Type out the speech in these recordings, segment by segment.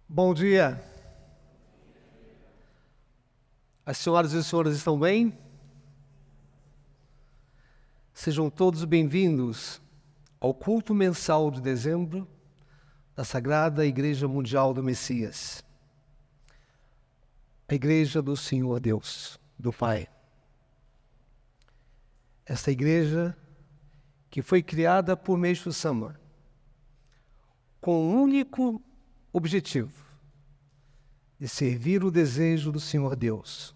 Bom dia. As senhoras e os senhores estão bem? Sejam todos bem-vindos ao culto mensal de dezembro da Sagrada Igreja Mundial do Messias, a Igreja do Senhor Deus, do Pai. Esta igreja que foi criada por Meixo Sama com um único objetivo: de servir o desejo do Senhor Deus,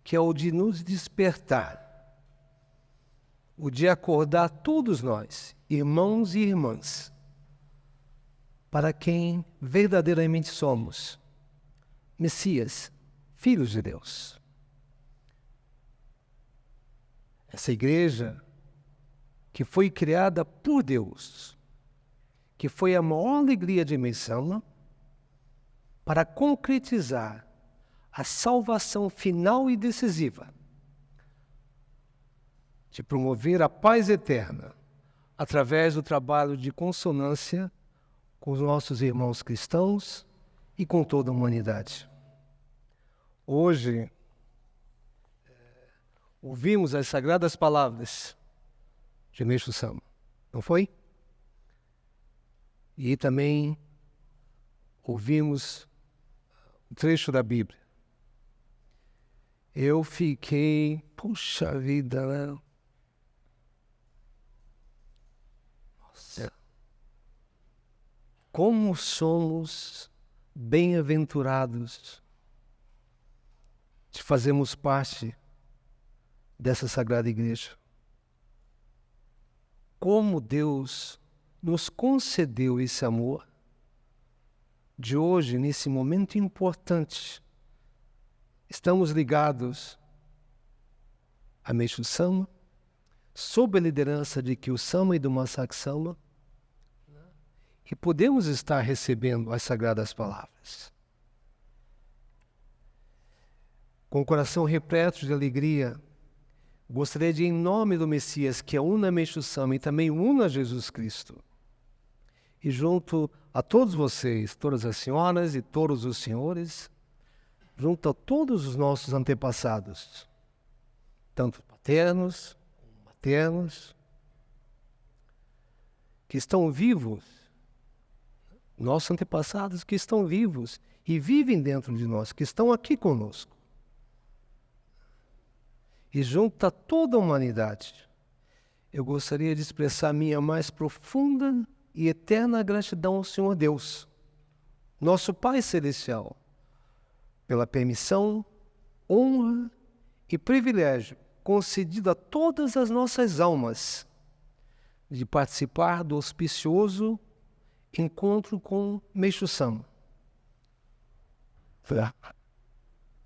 que é o de nos despertar, o de acordar todos nós, irmãos e irmãs, para quem verdadeiramente somos, Messias, filhos de Deus. Essa igreja que foi criada por Deus, que foi a maior alegria de Meixo Sama, para concretizar a salvação final e decisiva, de promover a paz eterna através do trabalho de consonância com os nossos irmãos cristãos e com toda a humanidade. Hoje, ouvimos as sagradas palavras de Meixo Sama, não foi? E também ouvimos um trecho da Bíblia. Eu fiquei, puxa vida, né? Nossa, como somos bem-aventurados de fazermos parte dessa Sagrada Igreja. Como Deus nos concedeu esse amor de hoje, nesse momento importante. Estamos ligados a Meixo Sama, sob a liderança de Kyo Sama e do Masaaki Sama, e podemos estar recebendo as sagradas palavras. Com o coração repleto de alegria, gostaria de, em nome do Messias, que una Meixo Sama e também una Jesus Cristo, e junto a todos vocês, todas as senhoras e todos os senhores, junto a todos os nossos antepassados, tanto paternos como maternos, que estão vivos, nossos antepassados que estão vivos e vivem dentro de nós, que estão aqui conosco. E junto a toda a humanidade, eu gostaria de expressar minha mais profunda e eterna gratidão ao Senhor Deus, nosso Pai Celestial, pela permissão, honra e privilégio concedido a todas as nossas almas de participar do auspicioso encontro com Meixo Sama.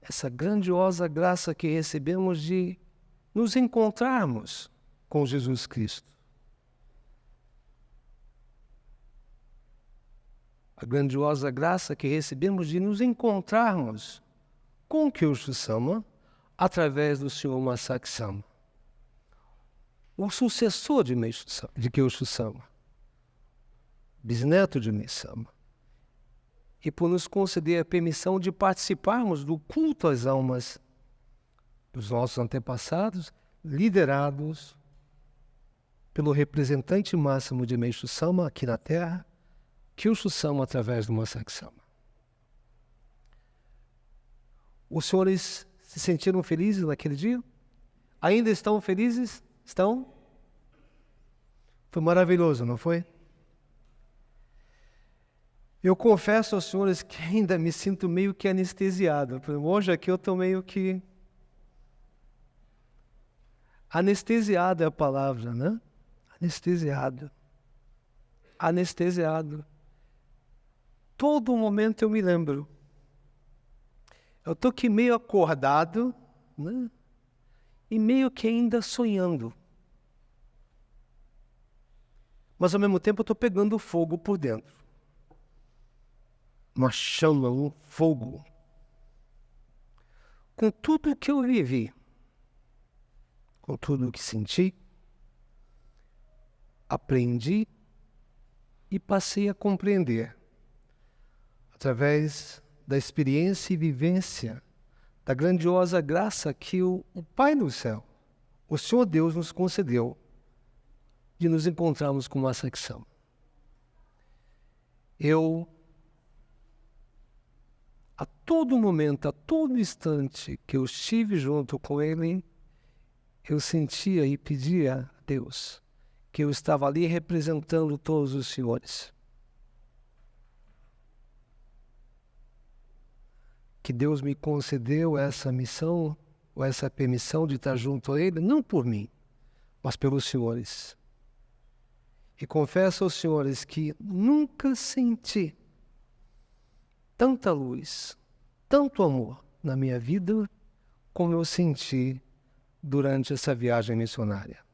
Essa grandiosa graça que recebemos de nos encontrarmos com Jesus Cristo. A grandiosa graça que recebemos de nos encontrarmos com Kyosho Sama através do Sr. Masaaki Sama, o sucessor de Kyosho Sama, bisneto de Meixo Sama, e por nos conceder a permissão de participarmos do culto às almas dos nossos antepassados, liderados pelo representante máximo de Meixo Sama aqui na Terra, Kyosho Sama, através do Masaaki Sama. Os senhores se sentiram felizes naquele dia? Ainda estão felizes? Estão? Foi maravilhoso, não foi? Eu confesso aos senhores que ainda me sinto meio que anestesiado. Hoje aqui eu estou meio que... Anestesiado é a palavra, né? Anestesiado. Anestesiado. Todo momento eu me lembro. Eu estou aqui meio acordado, né? E meio que ainda sonhando. mas ao mesmo tempo eu estou pegando fogo por dentro. Uma chama, um fogo. Com tudo que eu vivi, com tudo que senti, aprendi e passei a compreender, através da experiência e vivência da grandiosa graça que o Pai do céu, o Senhor Deus, nos concedeu de nos encontrarmos com uma secção. Eu, a todo momento, a todo instante que eu estive junto com Ele, eu sentia e pedia a Deus que eu estava ali representando todos os senhores. Que Deus me concedeu essa missão, ou essa permissão de estar junto a Ele, não por mim, mas pelos senhores. E confesso aos senhores que nunca senti tanta luz, tanto amor na minha vida, como eu senti durante essa viagem missionária.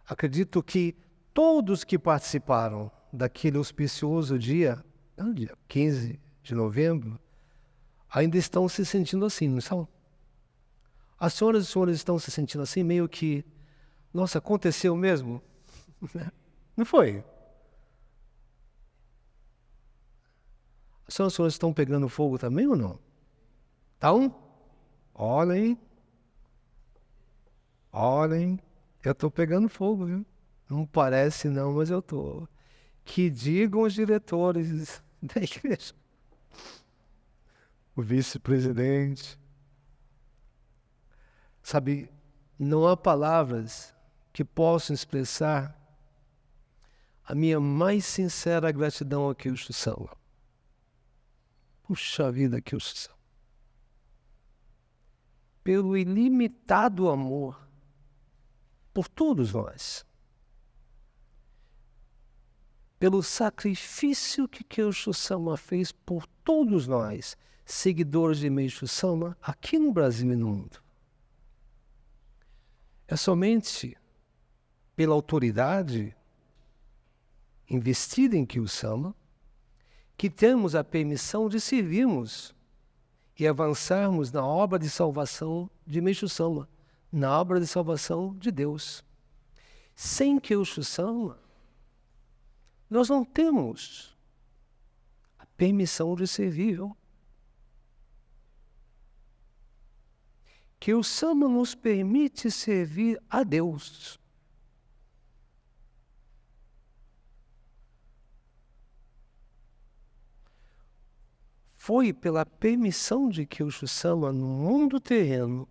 Acredito que todos que participaram daquele auspicioso dia 15 de novembro, ainda estão se sentindo assim, não estão? As senhoras e os senhores estão se sentindo assim, meio que, nossa, aconteceu mesmo? Não foi? As senhoras e os senhores estão pegando fogo também ou não? Estão? Olhem, eu estou pegando fogo, viu? Não parece não, mas eu estou. Que digam os diretores da igreja. O vice-presidente. Sabe, não há palavras que possam expressar a minha mais sincera gratidão a Kyushu Sama. Puxa vida, Kyushu Sama. Pelo ilimitado amor por todos nós. Pelo sacrifício que Kyushu Sama fez por todos nós, seguidores de Meishu Sama, aqui no Brasil e no mundo. É somente pela autoridade investida em Kyushu Sama que temos a permissão de servirmos e avançarmos na obra de salvação de Meishu Sama, na obra de salvação de Deus. Sem Kyushu Sama, nós não temos a permissão de servir. Que o Sama nos permite servir a Deus. Foi pela permissão de Kyushu Sama no mundo terreno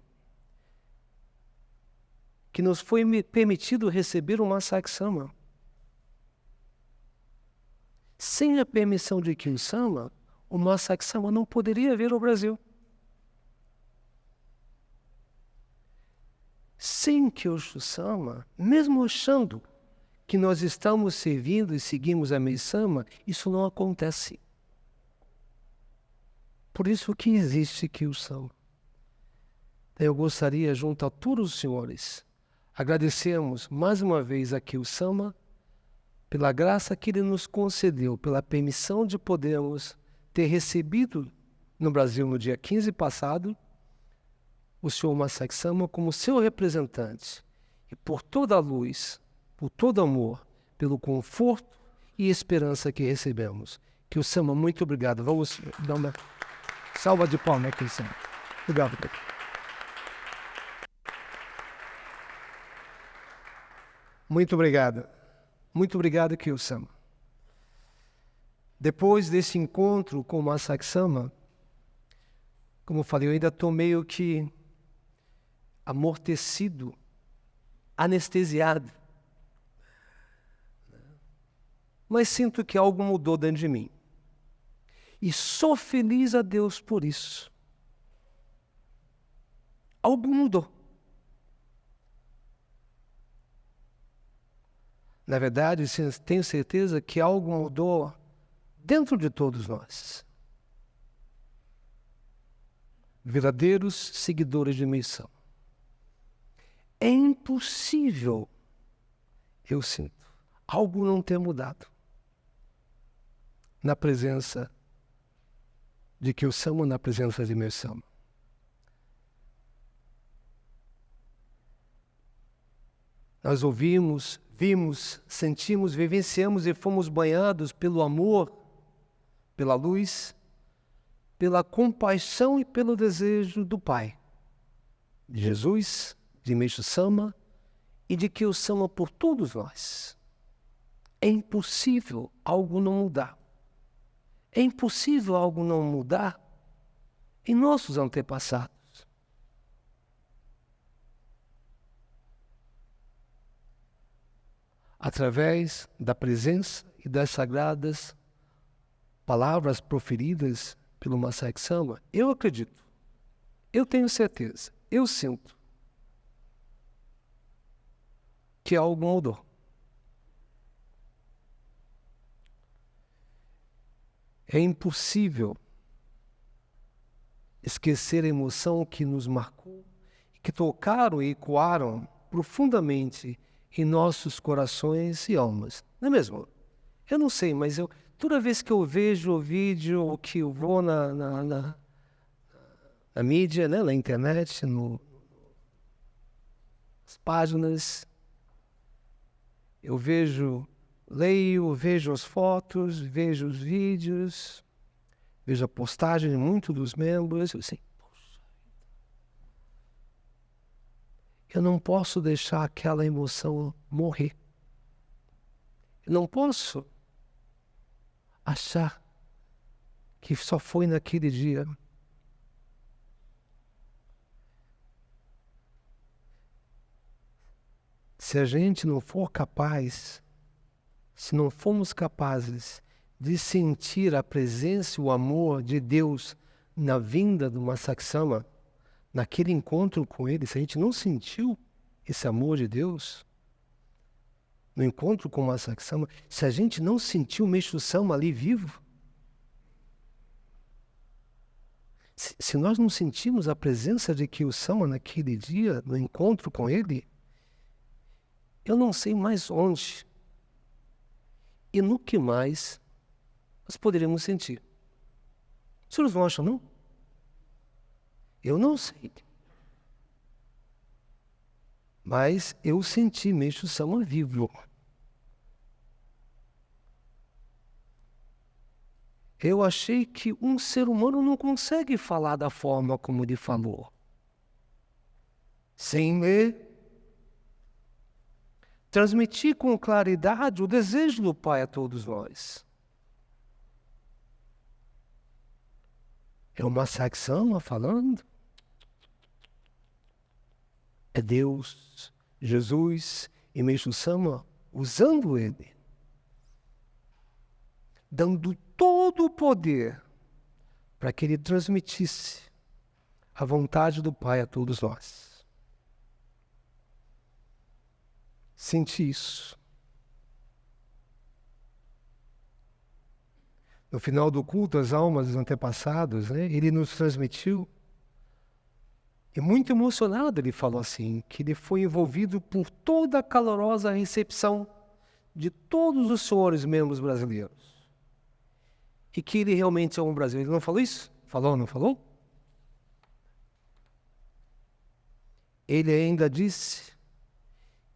que nos foi permitido receber o Masaaki Sama. Sem a permissão de Kyushu Sama, o Masaaki Sama não poderia vir ao Brasil. Sem Kyushu Sama, mesmo achando que nós estamos servindo e seguimos a Meisama, isso não acontece. Por isso que existe Kyushu Sama. Eu gostaria, junto a todos os senhores, agradecermos mais uma vez a Kyushu Sama pela graça que Ele nos concedeu, pela permissão de podermos ter recebido no Brasil no dia 15 passado, o Senhor Masaaki Sama como seu representante, e por toda a luz, por todo amor, pelo conforto e esperança que recebemos. Kyushu Sama, muito obrigado. Vamos dar uma salva de palmas, Kyushu Sama. Obrigado. Muito obrigado. Muito obrigado, Kyushu Sama. Depois desse encontro com o Masaaki Sama, como eu falei, eu ainda estou meio que amortecido, anestesiado. Mas sinto que algo mudou dentro de mim. E sou feliz a Deus por isso. Algo mudou. Na verdade, tenho certeza que algo mudou dentro de todos nós. Verdadeiros seguidores de missão. É impossível eu sinto algo não ter mudado na presença de que eu Sama, na presença de meu Sama. Nós ouvimos, vimos, sentimos, vivenciamos e fomos banhados pelo amor, pela luz, pela compaixão e pelo desejo do Pai, de Jesus, de Meixo Sama e de que o Sama por todos nós. É impossível algo não mudar. É impossível algo não mudar em nossos antepassados. Através da presença e das sagradas palavras proferidas pelo Masaik Sama, eu acredito, eu tenho certeza, eu sinto que algo mudou. É impossível esquecer a emoção que nos marcou, que tocaram e ecoaram profundamente em nossos corações e almas. Não é mesmo? Eu não sei, mas toda vez que eu vejo o vídeo, ou que eu vou na mídia, né, na internet, nas páginas, eu leio, vejo as fotos, vejo os vídeos, vejo a postagem de muitos dos membros, eu assim, poxa, eu não posso deixar aquela emoção morrer. Eu não posso achar que só foi naquele dia. Se a gente não for capaz, se não formos capazes de sentir a presença e o amor de Deus na vinda do Masaik Sama, naquele encontro com Ele, se a gente não sentiu esse amor de Deus, no encontro com o Masaik Sama, se a gente não sentiu o Meixo Sama ali vivo, se nós não sentimos a presença de Kyo Sama naquele dia, no encontro com Ele, eu não sei mais onde e no que mais nós poderíamos sentir. Os senhores não acham, não? Eu não sei. Mas eu senti Meixo Sama vivo. Eu achei que um ser humano não consegue falar da forma como ele falou. Sem ler, transmitir com claridade o desejo do Pai a todos nós. É o Masaik Sama falando. É Deus, Jesus e Meixo Sama usando ele, dando todo o poder para que ele transmitisse a vontade do Pai a todos nós. Senti isso. No final do culto, as almas dos antepassados, né, ele nos transmitiu. E muito emocionado ele falou assim, que ele foi envolvido por toda a calorosa recepção de todos os senhores membros brasileiros. E que ele realmente é um brasileiro. Ele não falou isso? Falou, não falou? Ele ainda disse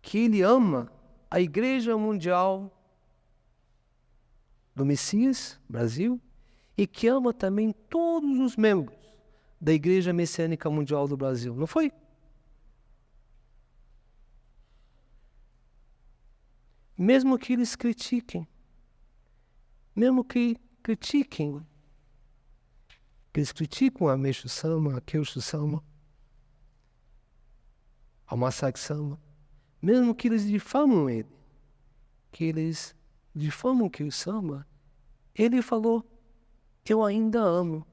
que ele ama a Igreja Mundial do Messias, Brasil, e que ama também todos os membros da Igreja Messiânica Mundial do Brasil. Não foi? Mesmo que eles critiquem, mesmo que critiquem, que eles criticam a Meixo Sama, a Kyo Sama, ao Masaik Sama, mesmo que eles difamam ele, que eles difamam Kyo Sama, ele falou, eu ainda amo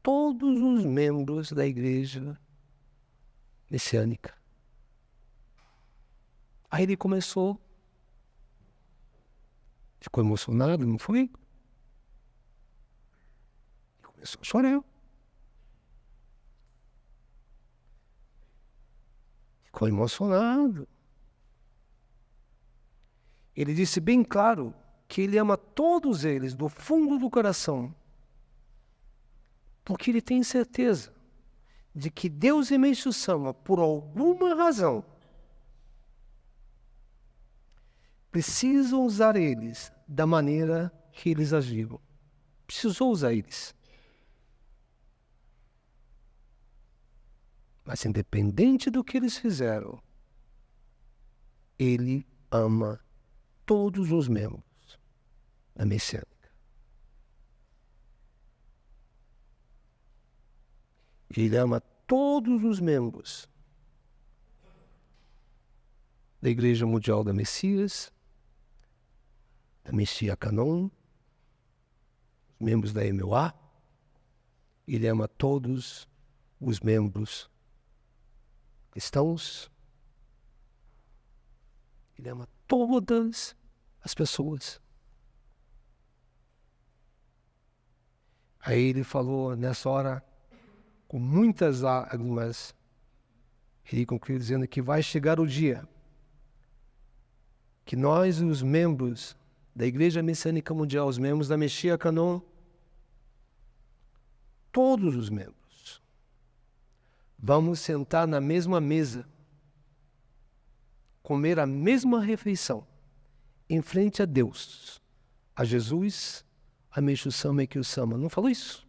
todos os membros da Igreja Messiânica. Aí ele começou, ficou emocionado, não foi? Começou a chorar. Ficou emocionado. Ele disse bem claro que ele ama todos eles do fundo do coração, porque ele tem certeza de que Deus e Meixo Sama, por alguma razão, precisam usar eles da maneira que eles agiram. Precisou usar eles. Mas independente do que eles fizeram, ele ama todos os membros da Messiânica. Ele ama todos os membros da Igreja Mundial da Messias, da Messias Canon, os membros da MOA. Ele ama todos os membros cristãos. Ele ama todas as pessoas. Aí ele falou nessa hora, com muitas lágrimas, ele concluiu dizendo que vai chegar o dia que nós, os membros da Igreja Messiânica Mundial, os membros da Messias Canon, todos os membros, vamos sentar na mesma mesa, comer a mesma refeição, em frente a Deus, a Jesus, a Meixo Sama e Kyo Sama. Não falou isso?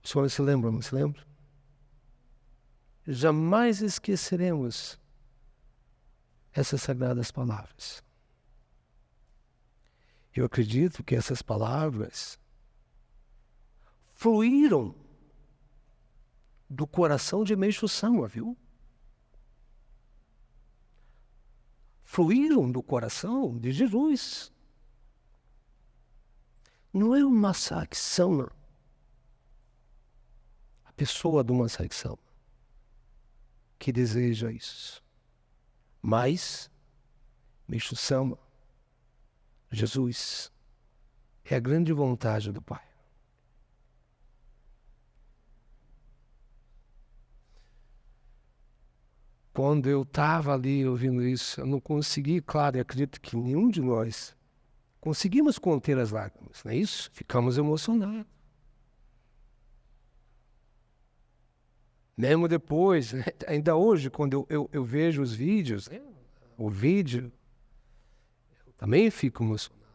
Os senhores se lembram, não se lembram? Jamais esqueceremos essas sagradas palavras. Eu acredito que essas palavras fluíram do coração de Meixo Sama, viu? Fluíram do coração de Jesus. Não é uma Masaaki a pessoa do Masaaki Sama, que deseja isso. Mas Meixo Sama, Jesus, é a grande vontade do Pai. Quando eu estava ali ouvindo isso, eu não consegui, claro, e acredito que nenhum de nós conseguimos conter as lágrimas, não é isso? Ficamos emocionados. Mesmo depois, né? Ainda hoje, quando eu vejo os vídeos, né? O vídeo, eu também fico emocionado.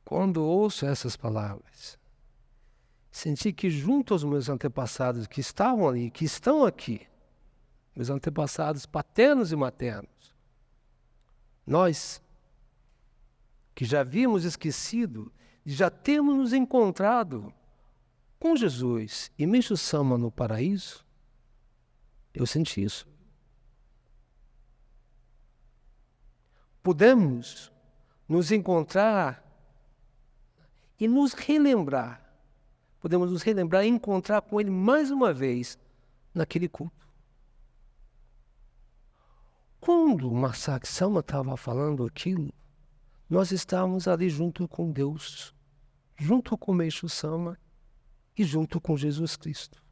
Quando ouço essas palavras, senti que junto aos meus antepassados que estavam ali, que estão aqui, meus antepassados paternos e maternos, nós, que já havíamos esquecido, já temos nos encontrado com Jesus e Meixo Sama no paraíso, eu senti isso. Podemos nos encontrar e nos relembrar. Podemos nos relembrar e encontrar com Ele mais uma vez naquele culto. Quando o Masaaki Sama estava falando aquilo, nós estávamos ali junto com Deus, junto com Meixo Sama e junto com Jesus Cristo.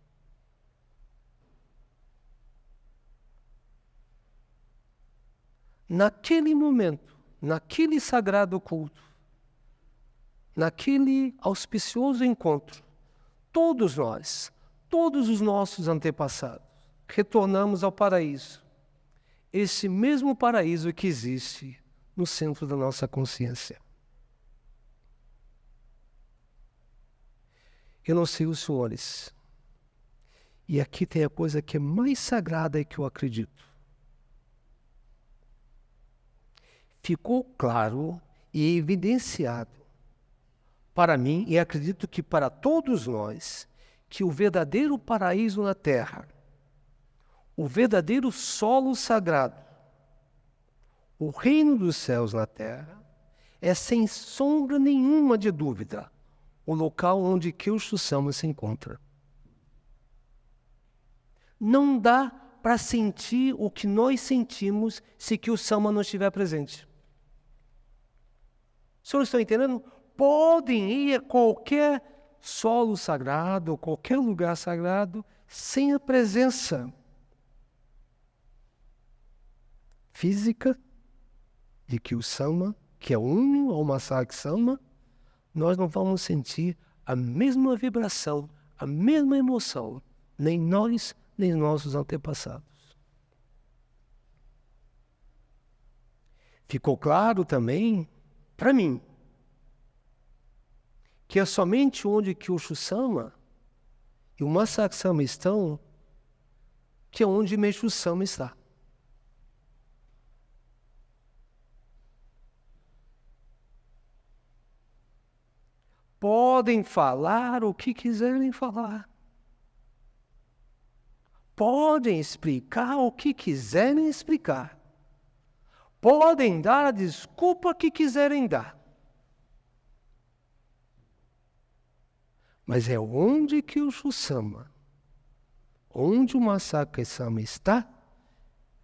Naquele momento, naquele sagrado culto, naquele auspicioso encontro, todos nós, todos os nossos antepassados, retornamos ao paraíso. Esse mesmo paraíso que existe no centro da nossa consciência. Eu não sei os senhores, e aqui tem a coisa que é mais sagrada e que eu acredito. Ficou claro e evidenciado para mim, e acredito que para todos nós, que o verdadeiro paraíso na Terra, o verdadeiro solo sagrado, o reino dos céus na Terra, é sem sombra nenhuma de dúvida o local onde Kyo Sama se encontra. Não dá para sentir o que nós sentimos se Kyo Sama não estiver presente. Os senhores estão entendendo? Podem ir a qualquer solo sagrado, qualquer lugar sagrado, sem a presença física de Kyo-sama, que é um ao Masaaki-sama, nós não vamos sentir a mesma vibração, a mesma emoção, nem nós, nem nossos antepassados. Ficou claro também, para mim, que é somente onde Kyoshu-sama e o Masaaki-sama estão, que é onde Meishu-sama está. Podem falar o que quiserem falar. Podem explicar o que quiserem explicar. Podem dar a desculpa que quiserem dar. Mas é onde que o Kyoshu-sama, onde o Masaaki-sama está,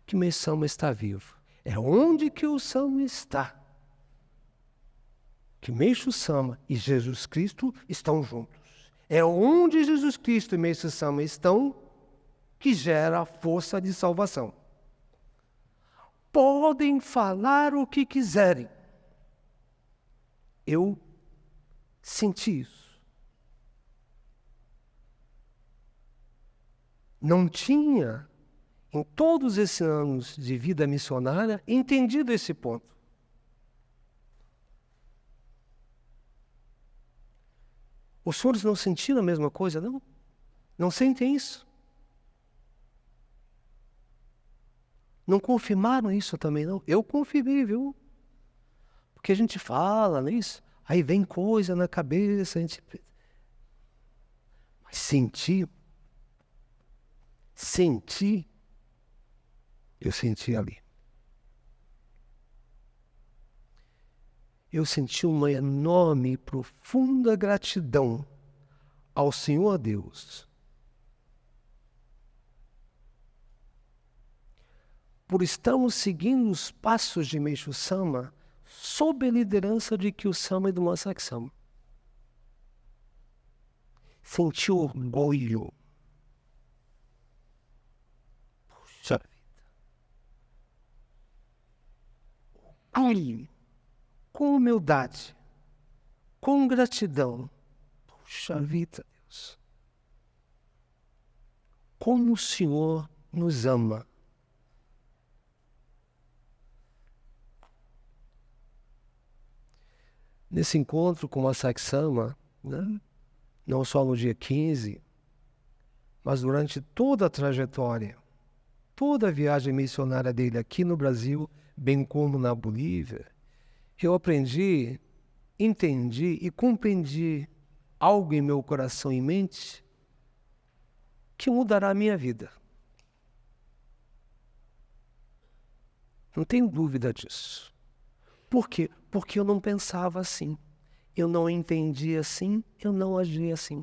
que Meishu-sama está vivo. É onde que o Sama está, que Meishu-sama e Jesus Cristo estão juntos. É onde Jesus Cristo e Meishu-sama estão que gera a força de salvação. Podem falar o que quiserem. Eu senti isso. Não tinha, em todos esses anos de vida missionária, entendido esse ponto. Os senhores não sentiram a mesma coisa, não? Não sentem isso? Não confirmaram isso também, não? Eu confirmei, viu? Porque a gente fala nisso, aí vem coisa na cabeça, a gente... Mas senti, eu senti ali. Eu senti uma enorme e profunda gratidão ao Senhor Deus por estarmos seguindo os passos de Meishu-sama sob a liderança de Kyo-sama e do Masaaki-sama. Senti orgulho. Puxa vida. Orgulho. Com humildade, com gratidão. Puxa vida, Deus. Como o Senhor nos ama. Nesse encontro com o Masaaki-sama, né, não só no dia 15, mas durante toda a trajetória, toda a viagem missionária dele aqui no Brasil, bem como na Bolívia, eu aprendi, entendi e compreendi algo em meu coração e mente que mudará a minha vida. Não tenho dúvida disso. Por quê? Porque eu não pensava assim. Eu não entendia assim, eu não agia assim.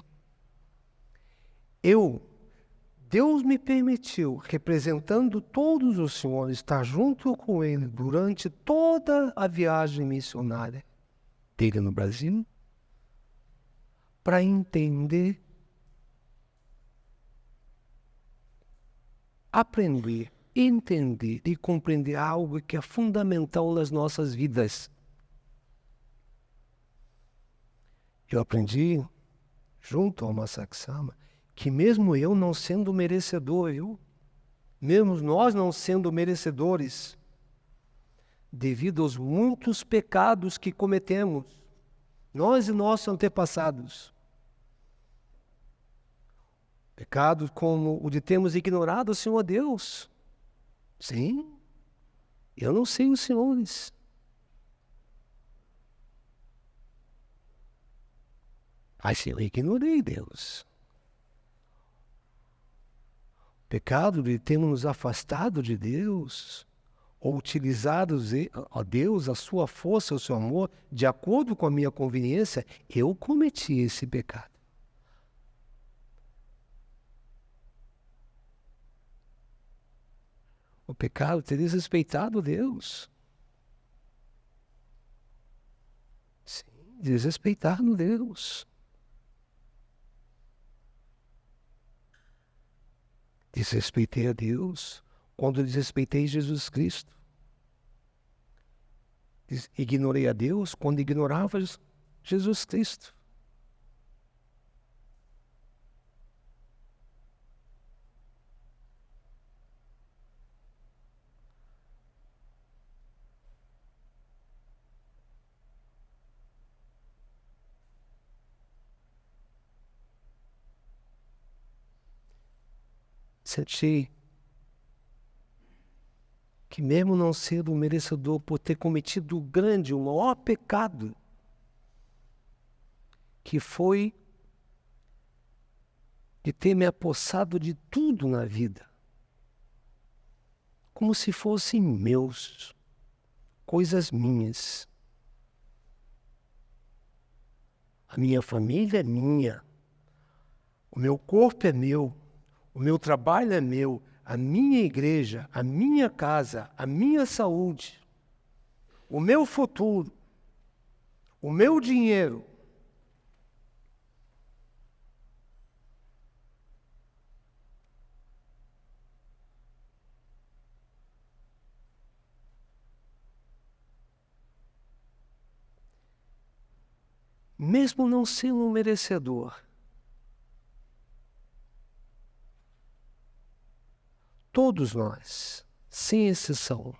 Deus me permitiu, representando todos os senhores, estar junto com ele durante toda a viagem missionária dele no Brasil, para entender, aprender, entender e compreender algo que é fundamental nas nossas vidas. Eu aprendi, junto ao Masaaki-sama, que mesmo eu não sendo merecedor, mesmo nós não sendo merecedores, devido aos muitos pecados que cometemos, nós e nossos antepassados, pecados como o de termos ignorado o Senhor Deus. Sim, eu não sei os senhores. Mas eu ignorei Deus. Pecado de termos nos afastado de Deus, ou utilizado a Deus, a sua força, o seu amor, de acordo com a minha conveniência, eu cometi esse pecado. O pecado de ter desrespeitado Deus. Sim, desrespeitado Deus. Desrespeitei a Deus quando desrespeitei Jesus Cristo. ignorei a Deus quando ignorava Jesus Cristo. Senti que mesmo não sendo merecedor por ter cometido o grande, o maior pecado, que foi de ter me apossado de tudo na vida, como se fossem meus, coisas minhas. A minha família é minha, o meu corpo é meu, o meu trabalho é meu, a minha igreja, a minha casa, a minha saúde, o meu futuro, o meu dinheiro. Mesmo não sendo um merecedor, todos nós, sem exceção,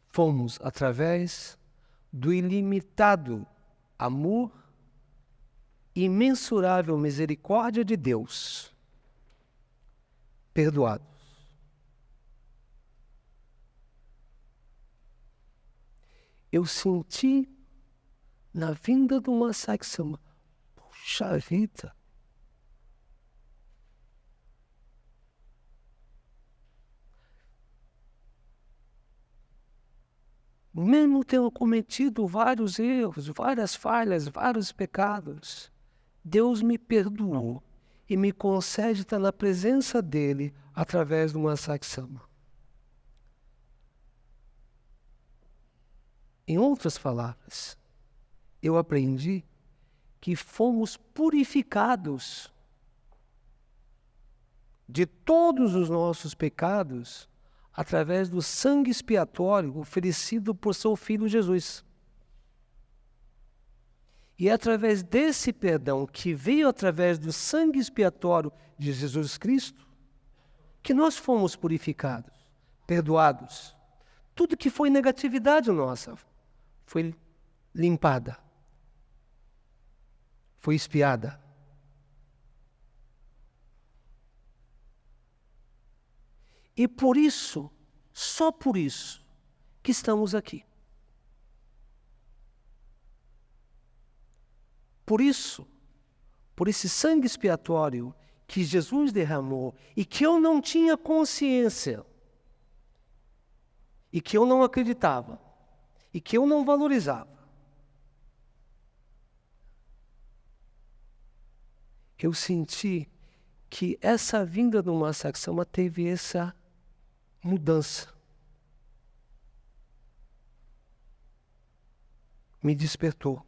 fomos através do ilimitado amor e imensurável misericórdia de Deus, perdoados. Eu senti na vinda de uma satisfação, puxa vida, mesmo tendo cometido vários erros, várias falhas, vários pecados, Deus me perdoou e me concede estar na presença dEle através de uma satisfação. Em outras palavras, eu aprendi que fomos purificados de todos os nossos pecados através do sangue expiatório oferecido por seu Filho Jesus. E é através desse perdão que veio através do sangue expiatório de Jesus Cristo que nós fomos purificados, perdoados. Tudo que foi negatividade nossa foi limpada, foi expiada. E por isso, só por isso, que estamos aqui. Por isso, por esse sangue expiatório que Jesus derramou e que eu não tinha consciência, e que eu não acreditava, e que eu não valorizava, eu senti que essa vinda do Masaksama teve essa mudança. Me despertou.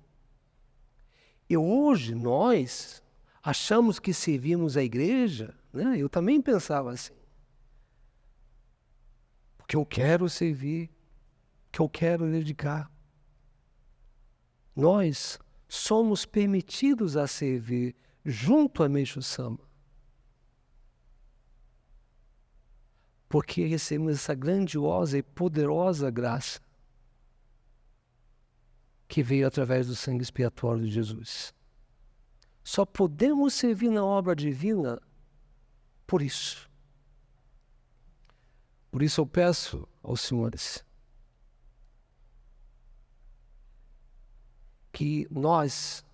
E hoje nós achamos que servimos a igreja, né? Eu também pensava assim. Porque eu quero servir, que eu quero dedicar. Nós somos permitidos a servir junto a Meixo Sama. Porque recebemos essa grandiosa e poderosa graça que veio através do sangue expiatório de Jesus. Só podemos servir na obra divina por isso. Por isso eu peço aos senhores que nós,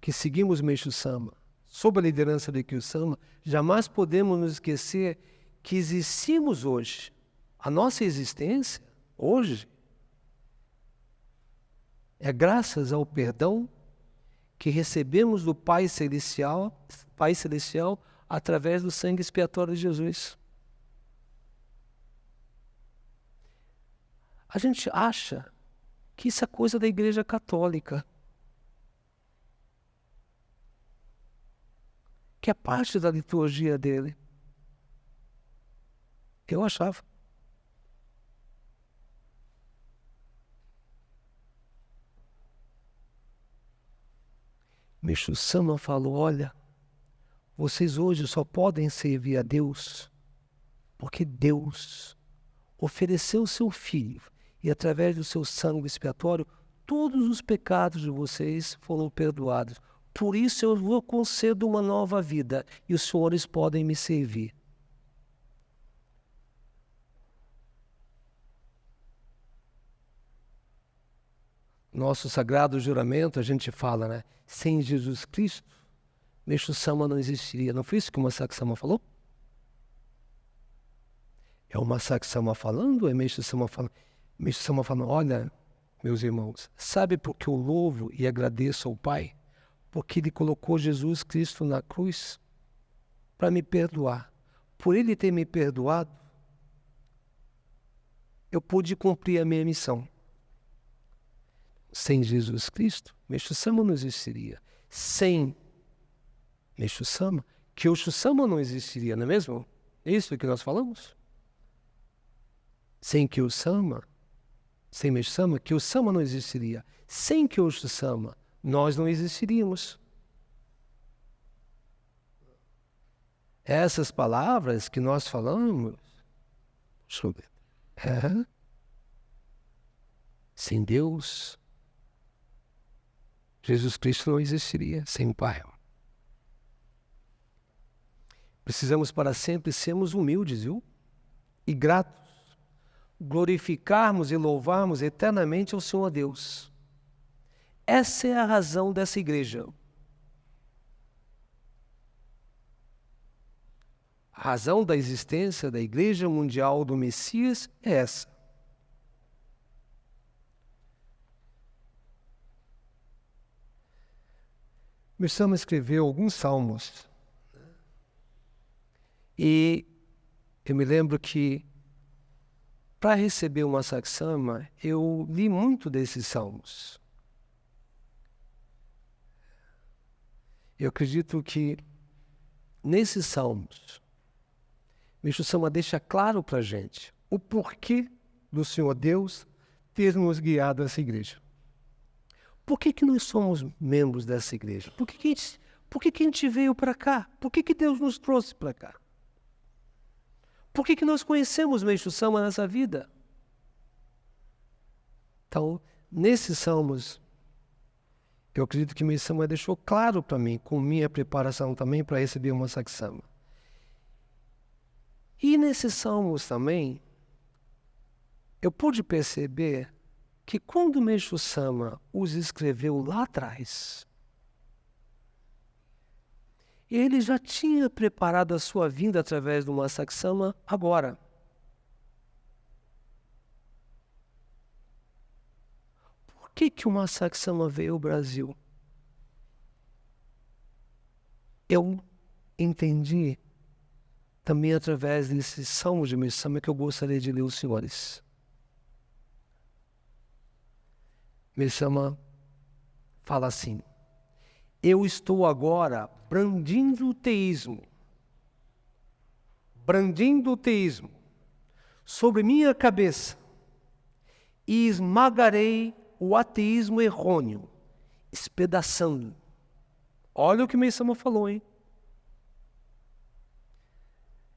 que seguimos Meixo Sama, sob a liderança de Kyo Sama, jamais podemos nos esquecer que existimos hoje. A nossa existência, hoje, é graças ao perdão que recebemos do Pai Celestial através do sangue expiatório de Jesus. A gente acha que isso é coisa da Igreja Católica, que é parte da liturgia dele. Eu achava. Meixo Sama falou, olha, vocês hoje só podem servir a Deus porque Deus ofereceu o seu Filho e através do seu sangue expiatório todos os pecados de vocês foram perdoados. Por isso eu vos concedo uma nova vida e os senhores podem me servir. Nosso sagrado juramento, a gente fala, né? Sem Jesus Cristo, Meixo Sama não existiria. Não foi isso que o Masaki Sama falou? É o Masaki Sama falando ou é Meixo Sama falando? Meixo Sama falando, olha, meus irmãos, sabe por que eu louvo e agradeço ao Pai? Porque Ele colocou Jesus Cristo na cruz para me perdoar. Por Ele ter me perdoado, eu pude cumprir a minha missão. Sem Jesus Cristo, Meixo Sama não existiria. Sem Meixo Sama, Kyosho Sama não existiria, não é mesmo? É isso que nós falamos? Sem Kyosho Sama, sem Meixo Sama, Kyosho Sama não existiria. Sem Kyosho Sama, nós não existiríamos. Essas palavras que nós falamos, deixa eu ver. Sem Deus, Jesus Cristo não existiria sem o Pai. Precisamos para sempre sermos humildes, viu? E gratos. Glorificarmos e louvarmos eternamente ao Senhor Deus. Essa é a razão dessa igreja. A razão da existência da Igreja Mundial do Messias é essa. Meixo Sama escreveu alguns salmos. E eu me lembro que, para receber o Masaki Sama, eu li muito desses salmos. Eu acredito que, nesses salmos, Meixo Sama deixa claro para a gente o porquê do Senhor Deus ter nos guiado a essa igreja. Por que nós somos membros dessa igreja? Por que a gente veio para cá? Por que Deus nos trouxe para cá? Por que nós conhecemos Meixo Sama nessa vida? Então, nesses salmos, eu acredito que Meixo Sama deixou claro para mim, com minha preparação também para receber o Masaki Sama. E nesses salmos também, eu pude perceber que quando Meixo Sama os escreveu lá atrás, ele já tinha preparado a sua vinda através do Masaki Sama agora. Por que o Masaki Sama veio ao Brasil? Eu entendi também através desses salmos de Meixo Sama que eu gostaria de ler aos senhores. Meixo Sama fala assim: eu estou agora brandindo o teísmo sobre minha cabeça e esmagarei o ateísmo errôneo, espedaçando. Olha o que Meixo Sama falou, hein?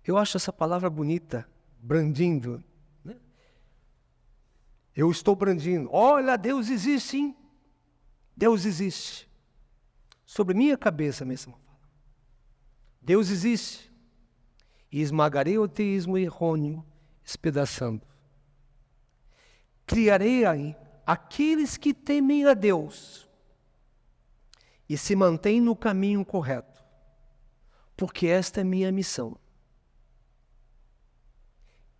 Eu acho essa palavra bonita, brandindo. Né? Eu estou brandindo. Olha, Deus existe, sim. Deus existe. Sobre minha cabeça, Meixo Sama fala. Deus existe. E esmagarei o ateísmo errôneo, espedaçando. Criarei aí aqueles que temem a Deus e se mantêm no caminho correto, porque esta é minha missão.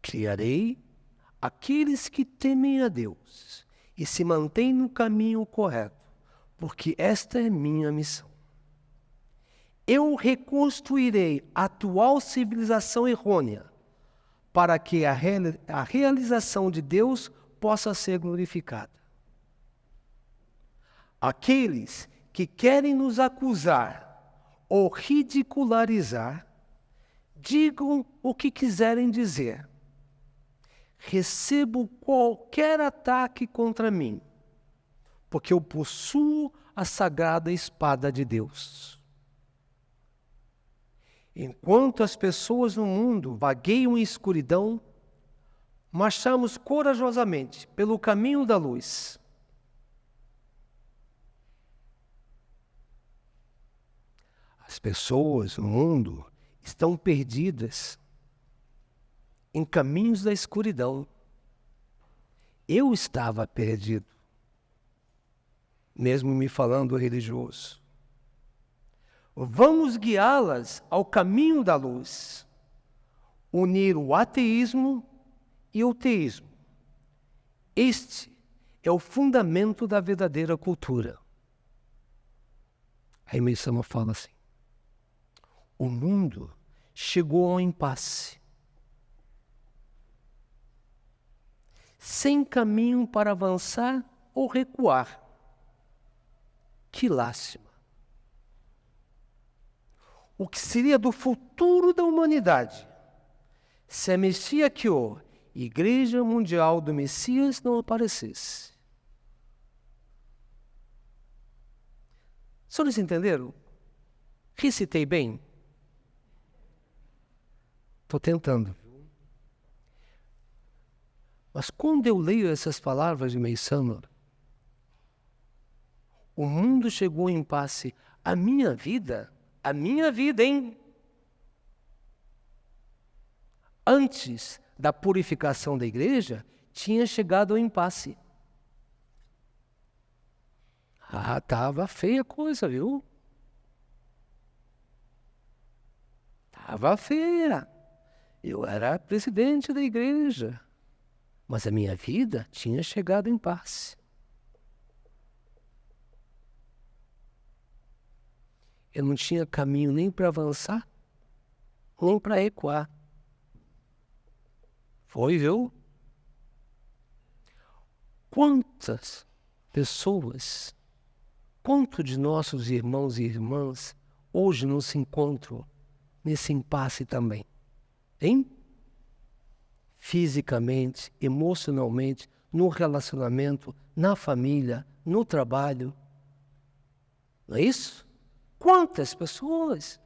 Criarei aqueles que temem a Deus e se mantêm no caminho correto, porque esta é minha missão. Eu reconstruirei a atual civilização errônea para que a realização de Deus possa ser glorificada. Aqueles que querem nos acusar ou ridicularizar, digam o que quiserem dizer. Recebo qualquer ataque contra mim, porque eu possuo a sagrada espada de Deus. Enquanto as pessoas no mundo vagueiam em escuridão, marchamos corajosamente pelo caminho da luz. As pessoas no mundo estão perdidas em caminhos da escuridão. Eu estava perdido, mesmo me falando religioso. Vamos guiá-las ao caminho da luz, unir o ateísmo e o teísmo. Este é o fundamento da verdadeira cultura. A Meisama fala assim: o mundo chegou ao impasse, sem caminho para avançar ou recuar. Que lástima! O que seria do futuro da humanidade se a Messias-Kyo, Igreja Mundial do Messias, não aparecesse? Senhores entenderam? Recitei bem? Estou tentando. Mas quando eu leio essas palavras de Meisama, o mundo chegou em impasse. A minha vida, hein? Antes da purificação da igreja, tinha chegado ao impasse. Estava feia a coisa, viu? Estava feia. Eu era presidente da igreja, mas a minha vida tinha chegado em impasse. Eu não tinha caminho nem para avançar, nem para recuar. Foi, viu? Quantas pessoas, quantos de nossos irmãos e irmãs hoje não se encontram nesse impasse também? Hein? Fisicamente, emocionalmente, no relacionamento, na família, no trabalho. Não é isso? Quantas pessoas?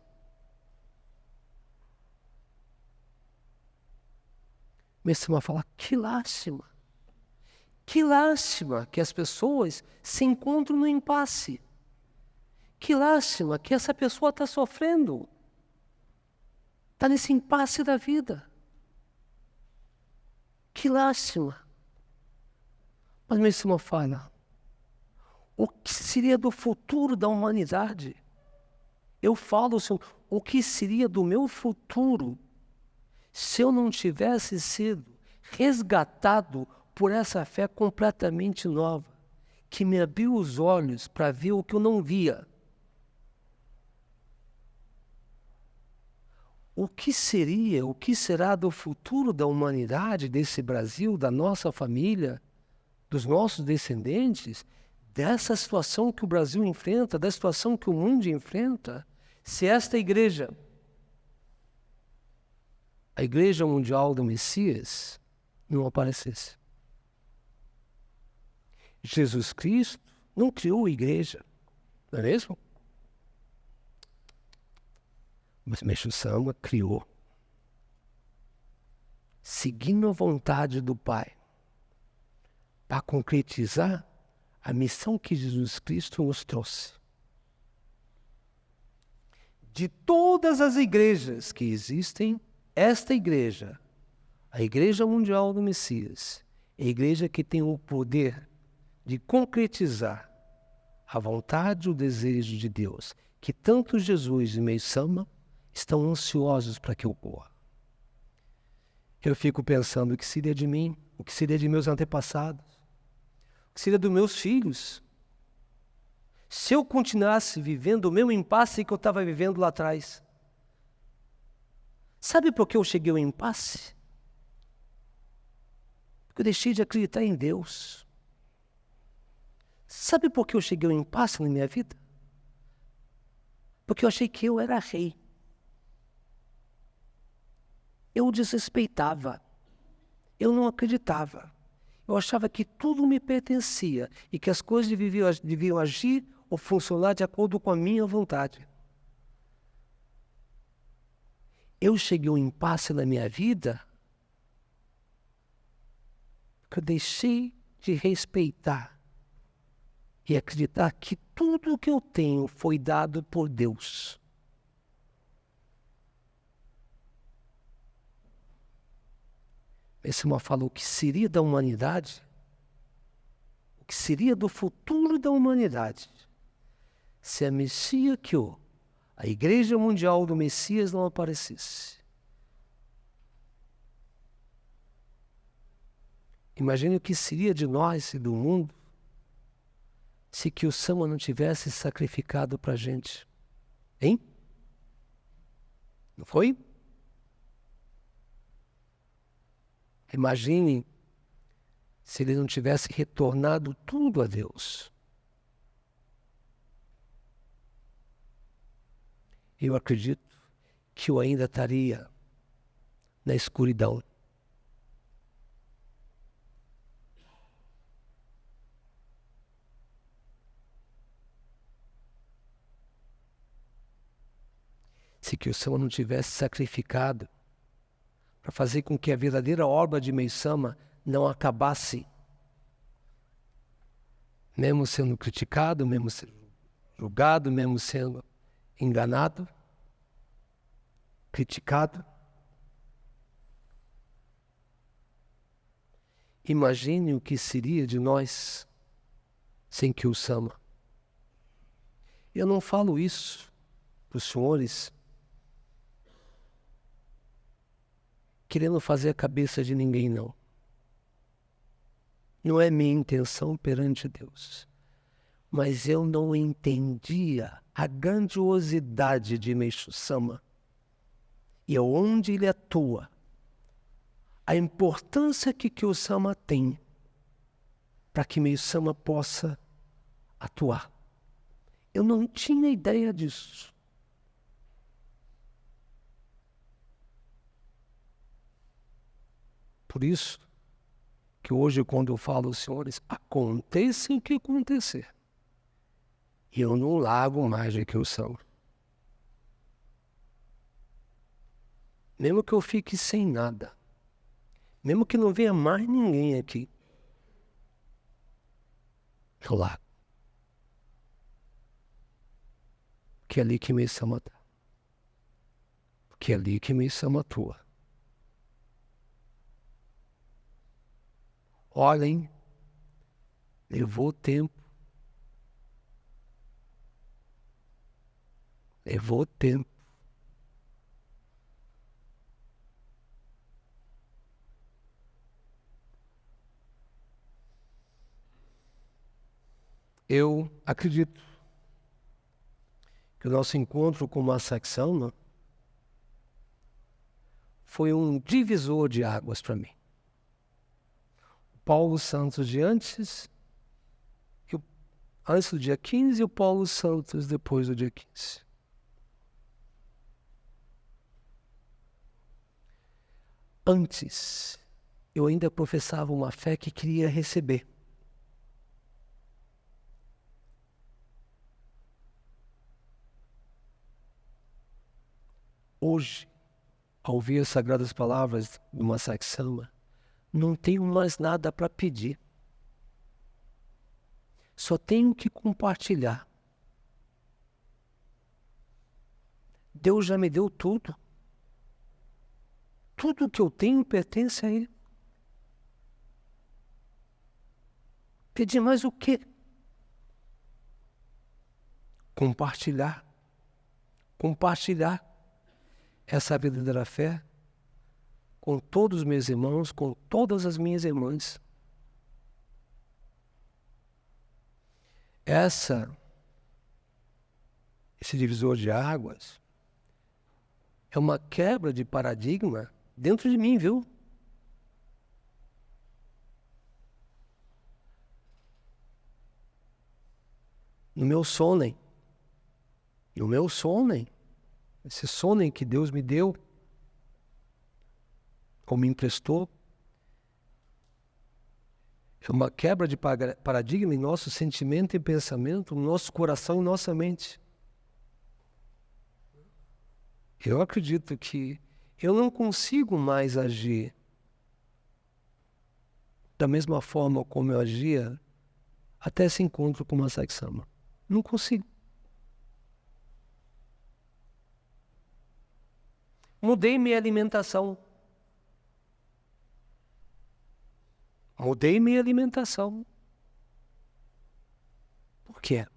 Começamos a falar, que lástima que as pessoas se encontram no impasse. Que lástima que essa pessoa está sofrendo. Está nesse impasse da vida. Que lástima. Mas Meisama fala, o que seria do futuro da humanidade? Eu falo, Senhor, o que seria do meu futuro se eu não tivesse sido resgatado por essa fé completamente nova, que me abriu os olhos para ver o que eu não via? O que será do futuro da humanidade, desse Brasil, da nossa família, dos nossos descendentes, dessa situação que o Brasil enfrenta, da situação que o mundo enfrenta, se esta igreja, a Igreja Mundial do Messias, não aparecesse? Jesus Cristo não criou a igreja, não é mesmo? Mas Meisama criou, seguindo a vontade do Pai, para concretizar a missão que Jesus Cristo nos trouxe. De todas as igrejas que existem, esta igreja, a Igreja Mundial do Messias, é a igreja que tem o poder de concretizar a vontade e o desejo de Deus, que tanto Jesus e Meisama estão ansiosos para que ocorra. Eu fico pensando o que seria de mim, o que seria de meus antepassados, o que seria dos meus filhos, se eu continuasse vivendo o mesmo impasse que eu estava vivendo lá atrás. Sabe por que eu cheguei ao impasse? Porque eu deixei de acreditar em Deus. Sabe por que eu cheguei ao impasse na minha vida? Porque eu achei que eu era rei. Eu desrespeitava. Eu não acreditava. Eu achava que tudo me pertencia e que as coisas deviam agir ou funcionar de acordo com a minha vontade. Eu cheguei a um impasse na minha vida que eu deixei de respeitar e acreditar que tudo o que eu tenho foi dado por Deus. Esse falou o que seria da humanidade, o que seria do futuro da humanidade, se a Messias a Igreja Mundial do Messias não aparecesse. Imagine o que seria de nós e do mundo se que o Sama não tivesse sacrificado para a gente. Hein? Não foi? Imagine se ele não tivesse retornado tudo a Deus. Eu acredito que eu ainda estaria na escuridão. Se que o Sama não tivesse sacrificado para fazer com que a verdadeira obra de Meisama não acabasse, mesmo sendo criticado, mesmo sendo julgado, mesmo sendo enganado, criticado. Imagine o que seria de nós sem que o Sama. Eu não falo isso para os senhores querendo fazer a cabeça de ninguém, não. Não é minha intenção perante Deus. Mas eu não entendia a grandiosidade de Meishu Sama e onde ele atua, a importância que o Sama tem para que Meishu Sama possa atuar. Eu não tinha ideia disso. Por isso que hoje, quando eu falo aos senhores, aconteça o que acontecer, eu não largo mais do que eu sou. Mesmo que eu fique sem nada, mesmo que não venha mais ninguém aqui, eu largo. Porque é ali que me Sama está. Porque é ali que me Sama atua. Olhem, levou tempo. Levou tempo. Eu acredito que o nosso encontro com uma secção foi um divisor de águas para mim. Paulo Santos de antes do dia 15 e o Paulo Santos depois do dia 15. Antes, eu ainda professava uma fé que queria receber. Hoje, ao ouvir as sagradas palavras de uma Sama, não tenho mais nada para pedir. Só tenho que compartilhar. Deus já me deu tudo. Tudo que eu tenho pertence a Ele. Pedir mais o quê? Compartilhar. Compartilhar essa verdadeira fé com todos os meus irmãos, com todas as minhas irmãs. Esse divisor de águas é uma quebra de paradigma dentro de mim, viu? No meu sonem, esse sonem que Deus me deu, ou me emprestou, É uma quebra de paradigma em nosso sentimento e pensamento, no nosso coração e nossa mente. Eu acredito que eu não consigo mais agir da mesma forma como eu agia até esse encontro com o Masaki Sama. Não consigo. Mudei minha alimentação. Mudei minha alimentação. Por quê?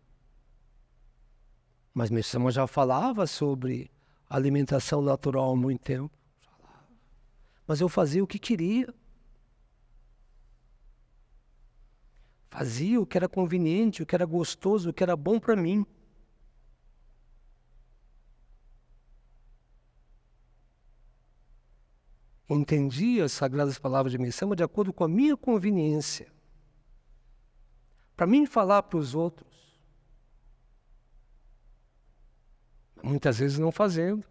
Mas meu Sama já falava sobre alimentação natural há muito tempo. Mas eu fazia o que queria. Fazia o que era conveniente, o que era gostoso, o que era bom para mim. Entendia as sagradas palavras de Mesama de acordo com a minha conveniência. Para mim falar para os outros. Muitas vezes não fazendo.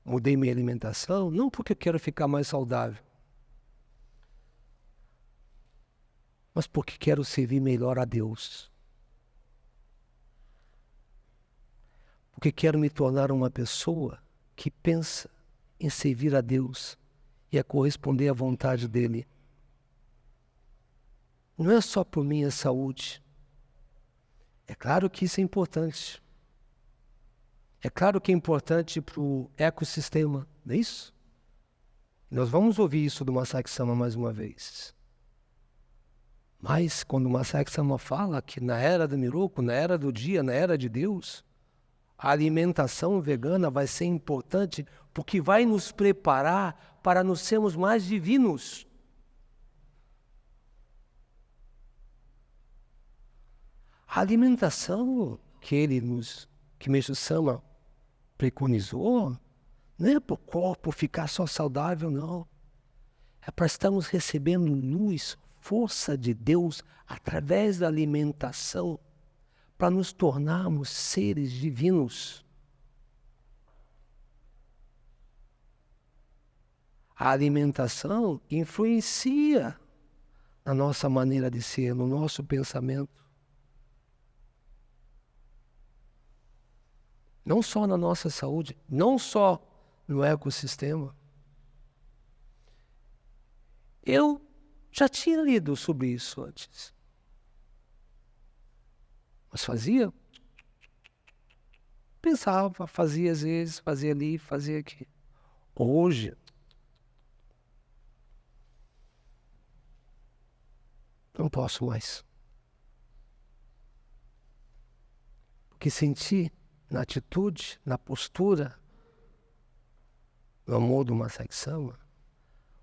Mudei minha alimentação, não porque eu quero ficar mais saudável, mas porque quero servir melhor a Deus. Porque quero me tornar uma pessoa que pensa em servir a Deus e a corresponder à vontade dEle. Não é só por minha saúde. É claro que isso é importante. É claro que é importante para o ecossistema, não é isso? Nós vamos ouvir isso do Masaki Sama mais uma vez. Mas quando o Masaki Sama fala que na era do Miroku, na era do dia, na era de Deus, a alimentação vegana vai ser importante porque vai nos preparar para nos sermos mais divinos. A alimentação que Meixo Sama preconizou, não é para o corpo ficar só saudável, não. É para estarmos recebendo luz, força de Deus através da alimentação, para nos tornarmos seres divinos. A alimentação influencia na nossa maneira de ser, no nosso pensamento. Não só na nossa saúde, não só no ecossistema. Eu já tinha lido sobre isso antes. Mas fazia? Pensava, fazia às vezes, fazia ali, fazia aqui. Hoje, não posso mais. Porque senti na atitude, na postura, no amor do Masaki Sama,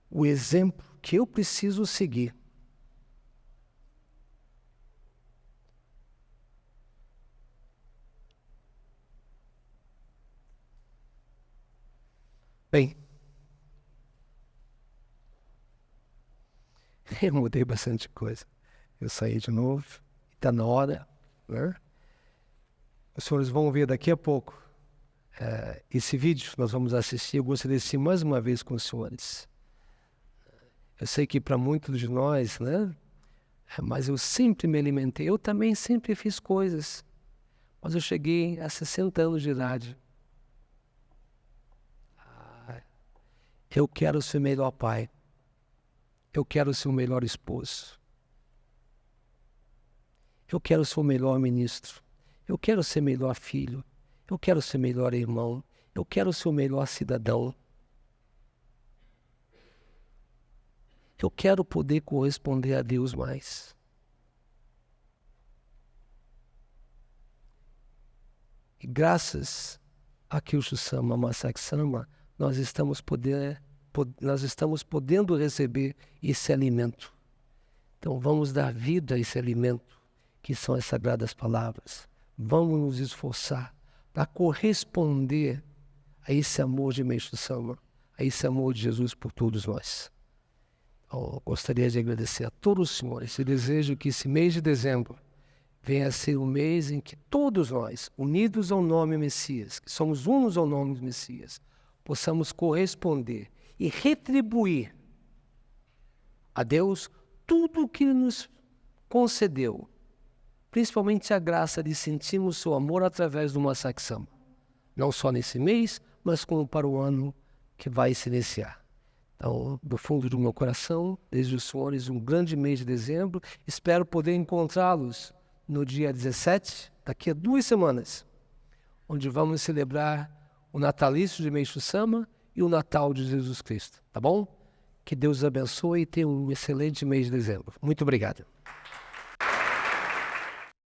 o exemplo que eu preciso seguir. Bem, eu mudei bastante coisa. Eu saí de novo, está na hora, né? Os senhores vão ver daqui a pouco esse vídeo que nós vamos assistir. Eu gostaria de assistir mais uma vez com os senhores. Eu sei que para muitos de nós, né? Mas eu sempre me alimentei. Eu também sempre fiz coisas. Mas eu cheguei a 60 anos de idade. Eu quero ser o melhor pai. Eu quero ser o melhor esposo. Eu quero ser o melhor ministro. Eu quero ser o melhor filho. Eu quero ser o melhor irmão. Eu quero ser o melhor cidadão. Eu quero poder corresponder a Deus mais. E graças a Kyushu Sama, Masaki Sama, nós estamos podendo receber esse alimento. Então vamos dar vida a esse alimento, que são as sagradas palavras. Vamos nos esforçar para corresponder a esse amor de Meixo Sama, a esse amor de Jesus por todos nós. Eu gostaria de agradecer a todos os senhores e desejo que esse mês de dezembro venha a ser um mês em que todos nós, unidos ao nome Messias, que somos unos ao nome do Messias, possamos corresponder e retribuir a Deus tudo o que Ele nos concedeu, principalmente a graça de sentirmos seu amor através do Massacre Samba. Não só nesse mês, mas como para o ano que vai se iniciar. Então, do fundo do meu coração, desejo aos senhores um grande mês de dezembro. Espero poder encontrá-los no dia 17, daqui a 2 semanas, onde vamos celebrar o natalício de Meixo Sama e o Natal de Jesus Cristo. Tá bom? Que Deus os abençoe e tenha um excelente mês de dezembro. Muito obrigado.